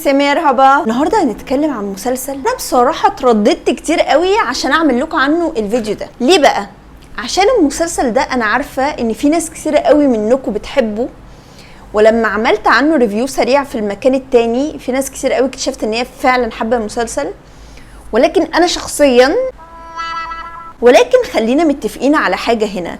مرحبا. النهارده هنتكلم عن مسلسل انا بصراحه اترددت كتير قوي عشان اعمل لكم عنه الفيديو ده. ليه بقى؟ عشان المسلسل ده انا عارفه ان في ناس كتير قوي منكم بتحبه، ولما عملت عنه ريفيو سريع في المكان التاني في ناس كتير قوي اكتشفت ان هي فعلا حابه المسلسل، ولكن انا شخصيا خلينا متفقين على حاجه هنا،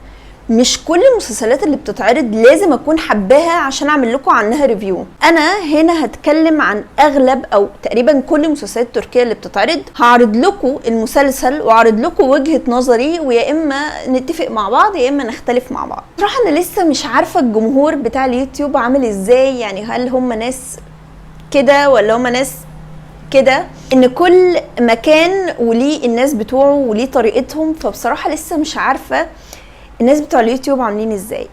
مش كل المسلسلات اللي بتتعرض لازم اكون حباها عشان اعمل لكم عنها ريفيو. انا هنا هتكلم عن اغلب او تقريبا كل المسلسلات التركيه اللي بتتعرض، هعرض لكم المسلسل واعرض لكم وجهه نظري، ويا اما نتفق مع بعض يا اما نختلف مع بعض. صراحه انا لسه مش عارفه الجمهور بتاع اليوتيوب عامل ازاي، يعني هل هم ناس كده ولا هم ناس كده، ان كل مكان وليه الناس بتوعه وليه طريقتهم، فبصراحه لسه مش عارفه الناس بتوع اليوتيوب عاملين ازاي.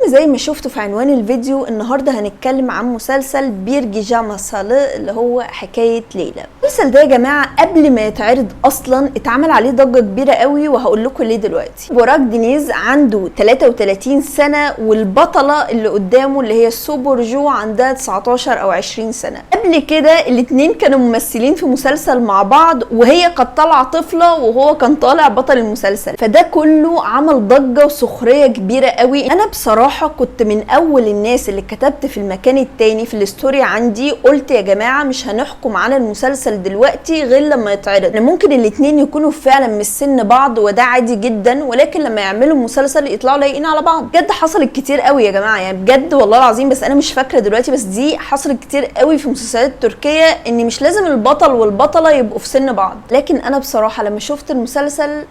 زي ما شفتوا في عنوان الفيديو، النهارده هنتكلم عن مسلسل بير جيجاما صالة اللي هو حكايه ليلى. المسلسل ده يا جماعه قبل ما يتعرض اصلا اتعمل عليه ضجه كبيره قوي، وهقول لكم ليه دلوقتي. بوراك دينيز عنده 33 سنه، والبطله اللي قدامه اللي هي سو بورجو عندها 19 او 20 سنه. قبل كده الاثنين كانوا ممثلين في مسلسل مع بعض، وهي كانت طالعه طفله وهو كان طالع بطل المسلسل، فده كله عمل ضجه وسخريه كبيره قوي. انا بصراحه كنت من اول الناس اللي كتبت في المكان التاني في الستوري عندي، قلت يا جماعه مش هنحكم على المسلسل دلوقتي غير لما يتعرض، ممكن الاتنين يكونوا فعلا مش سن بعض وده عادي جدا، ولكن لما يعملوا مسلسل يطلعوا لايقين على بعض. بجد حصلت كتير قوي يا جماعه، يعني بجد والله العظيم، بس انا مش فاكره دلوقتي، بس دي حصلت كتير قوي في المسلسلات التركيه، ان مش لازم البطل والبطله يبقوا في سن بعض. لكن انا بصراحه لما شفت المسلسل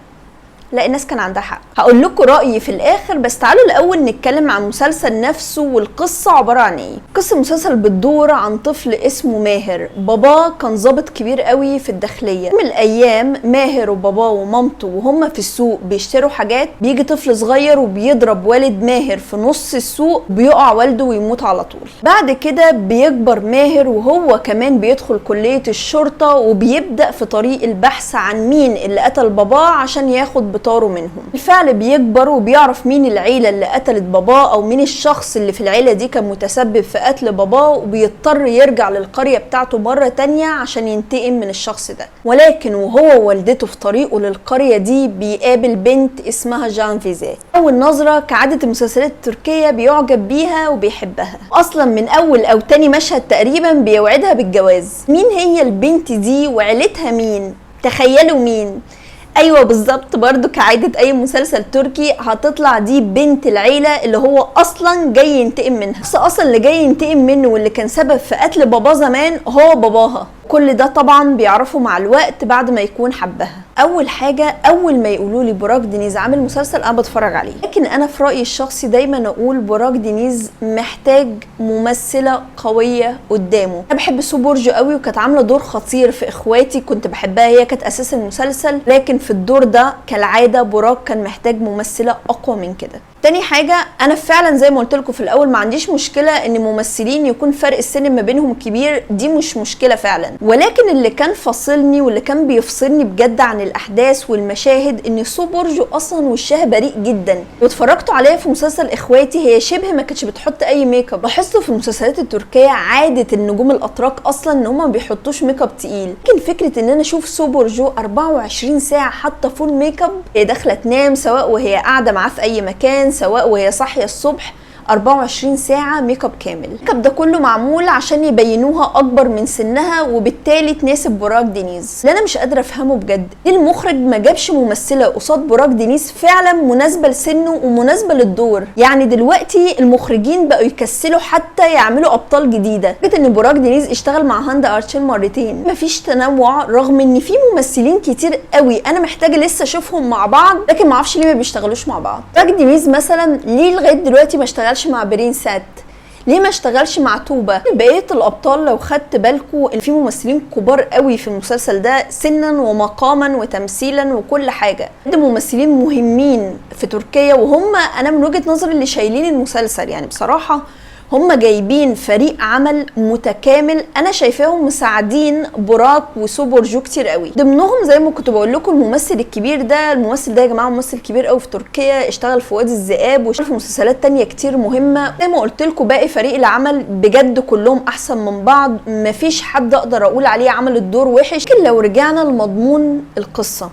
لا، الناس كان عندها حق. هقول لكم رايي في الاخر، بس تعالوا الاول نتكلم عن المسلسل نفسه والقصه عباره عن ايه. قصه المسلسل بتدور عن طفل اسمه ماهر، باباه كان ضابط كبير قوي في الداخليه. من الايام ماهر وباباه ومامته وهم في السوق بيشتروا حاجات، بيجي طفل صغير وبيضرب والد ماهر في نص السوق، بيقع والده ويموت على طول. بعد كده بيكبر ماهر وهو كمان بيدخل كليه الشرطه، وبيبدا في طريق البحث عن مين اللي قتل باباه عشان ياخد طاروا منهم. بالفعل بيكبر وبيعرف مين العيلة اللي قتلت باباه، او مين الشخص اللي في العيلة دي كان متسبب في قتل باباه، وبيضطر يرجع للقرية بتاعته مرة تانية عشان ينتقم من الشخص ده. ولكن وهو ووالدته في طريقه للقرية دي بيقابل بنت اسمها جان فيزي. اول نظرة كعادة المسلسلات التركية بيعجب بيها وبيحبها، اصلا من اول او تاني مشهد تقريبا بيوعدها بالجواز. مين هي البنت دي وعيلتها مين؟ تخيلوا مين؟ ايوه بالظبط، برضو كعادة اي مسلسل تركي هتطلع دي بنت العيلة اللي هو اصلا جاي ينتقم منها. بس اصلا اللي جاي ينتقم منه واللي كان سبب في قتل باباه زمان هو باباها. كل ده طبعا بيعرفوا مع الوقت بعد ما يكون حبها. اول حاجة، اول ما يقولوا لي بوراك دينيز عامل مسلسل انا بتفرج عليه، لكن انا في رايي الشخصي دايما اقول بوراك دينيز محتاج ممثلة قوية قدامه. انا بحب سو بورجو قوي، وكانت عاملة دور خطير في اخواتي، كنت بحبها، هي كانت اساس المسلسل، لكن في الدور ده كالعادة بوراك كان محتاج ممثلة اقوى من كده. تاني حاجة، انا فعلا زي ما قلت لكم في الاول ما عنديش مشكلة ان ممثلين يكون فرق السن ما بينهم كبير، دي مش مشكلة فعلا، ولكن اللي كان فاصلني واللي كان بيفصلني بجد عن الاحداث والمشاهد ان سو بورجو اصلا وشها بريء جدا. واتفرجتوا عليها في مسلسل اخواتي، هي شبه ما كانتش بتحط اي ميك اب. لاحظتوا في المسلسلات التركية عادة النجوم الاتراك اصلا ان هم ما بيحطوش ميك اب تقيل، لكن فكرة ان انا اشوف سو بورجو 24 ساعة حاطة فول ميك اب، هي داخلة تنام سواء وهي قاعدة معاه في اي مكان سواء وهي صاحيه الصبح، 24 ساعه ميك اب كامل. الميك اب ده كله معمول عشان يبينوها اكبر من سنها، وبالتالي تناسب بوراك دينيز. اللي انا مش قادره افهمه بجد، ليه المخرج ما جابش ممثله قصاد بوراك دينيز فعلا مناسبه لسنه ومناسبه للدور؟ يعني دلوقتي المخرجين بقوا يكسلوا حتى يعملوا ابطال جديده. فكره ان بوراك دينيز اشتغل مع هاندا ارشيل مرتين، مفيش تنوع، رغم ان في ممثلين كتير قوي انا محتاجه لسه اشوفهم مع بعض، لكن ما اعرفش ليه ما بيشتغلوش مع بعض. بوراك دينيز مثلا ليه لغايه دلوقتي ما اشتغلش مع برين سات؟ ليه ما اشتغلش مع توبة؟ بقية الابطال لو خدت بالكم ان في ممثلين كبار قوي في المسلسل ده سنا ومقاما وتمثيلا وكل حاجة، ده ممثلين مهمين في تركيا، وهم انا من وجهة نظري اللي شايلين المسلسل. يعني بصراحة هم جايبين فريق عمل متكامل، انا شايفاهم مساعدين براك وسوبر جو كتير قوي. ضمنهم زي ما كنت بقول لكم الممثل الكبير ده. الممثل ده يا جماعه ممثل كبير قوي في تركيا، اشتغل في وادي الذئاب واشتغل في مسلسلات تانية كتير مهمه. زي ما قلت لكم باقي فريق العمل بجد كلهم احسن من بعض، مفيش حد اقدر اقول عليه عمل الدور وحش. لكن لو رجعنا لمضمون القصه،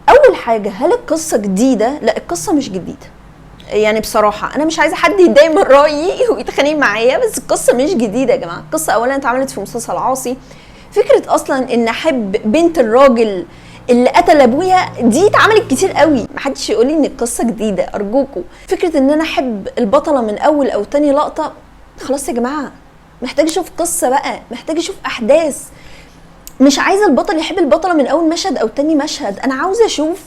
اول حاجه هل القصه جديده؟ لا، القصه مش جديده. يعني بصراحه انا مش عايزه حد يتضايق من رايي ويتخانق معايا، بس القصه مش جديده يا جماعه. القصه اولا اتعملت في مسلسل عاصي. فكره اصلا ان احب بنت الراجل اللي قتل ابويا دي اتعملت كتير قوي، محدش يقول لي ان القصه جديده ارجوكم. فكره ان انا احب البطله من اول او تاني لقطه، خلاص يا جماعه محتاج اشوف قصه بقى، محتاج اشوف احداث. مش عايزه البطل يحب البطله من اول مشهد او تاني مشهد، انا عاوزه اشوف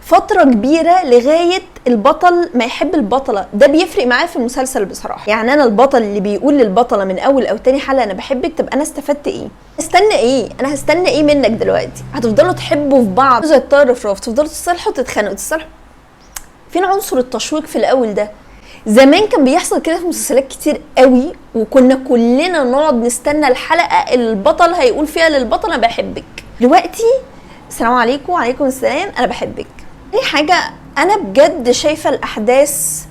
فترة كبيرة لغاية البطل ما يحب البطلة. ده بيفرق معايا في المسلسل بصراحة. يعني انا البطل اللي بيقول للبطلة من اول او تاني حلقة انا بحبك، طب انا استفدت ايه؟ استنى ايه؟ انا هستنى ايه منك دلوقتي؟ هتفضلوا تحبوا في بعض زي الطير في رف، تفضلوا تصالحوا وتتخانقوا تصالحوا. فين عنصر التشويق في الاول ده؟ زمان كان بيحصل كده في مسلسلات كتير قوي، وكنا كلنا نقعد نستنى الحلقة اللي البطل هيقول فيها للبطل انا بحبك. دلوقتي السلام عليكم وعليكم السلام انا بحبك. دي حاجة انا بجد شايفة الاحداث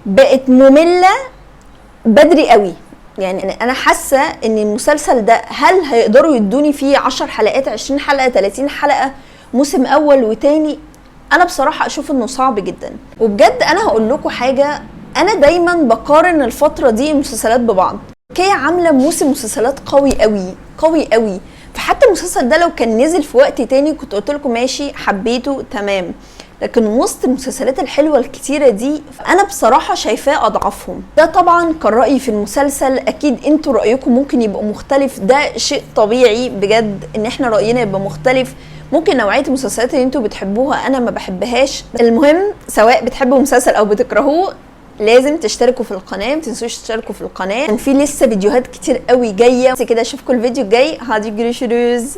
بقت مملة بدري قوي. يعني انا حاسة ان المسلسل ده هل هيقدروا يدوني فيه 10 حلقات 20 حلقة 30 حلقة موسم اول وتاني؟ انا بصراحة اشوف انه صعب جدا. وبجد انا هقول لكم حاجة، انا دايما بقارن الفترة دي المسلسلات ببعض. تركيا عاملة موسم مسلسلات قوي قوي قوي قوي، فحتى المسلسل ده لو كان نزل في وقت تاني كنت قلت لكم ماشي حبيته تمام، لكن وسط المسلسلات الحلوه الكتيره دي انا بصراحه شايفاه اضعفهم. ده طبعا كان رايي في المسلسل، اكيد انتوا رايكم ممكن يبقى مختلف، ده شيء طبيعي بجد ان احنا راينا يبقى مختلف. ممكن نوعيه المسلسلات اللي انتوا بتحبوها انا ما بحبهاش. المهم سواء بتحبوا مسلسل او بتكرهوه لازم تشتركوا في القناه، ما تنسوش تشتركوا في القناه، في لسه فيديوهات كتير قوي جايه. بس كده اشوفكم الفيديو الجاي. هادي جريشروز.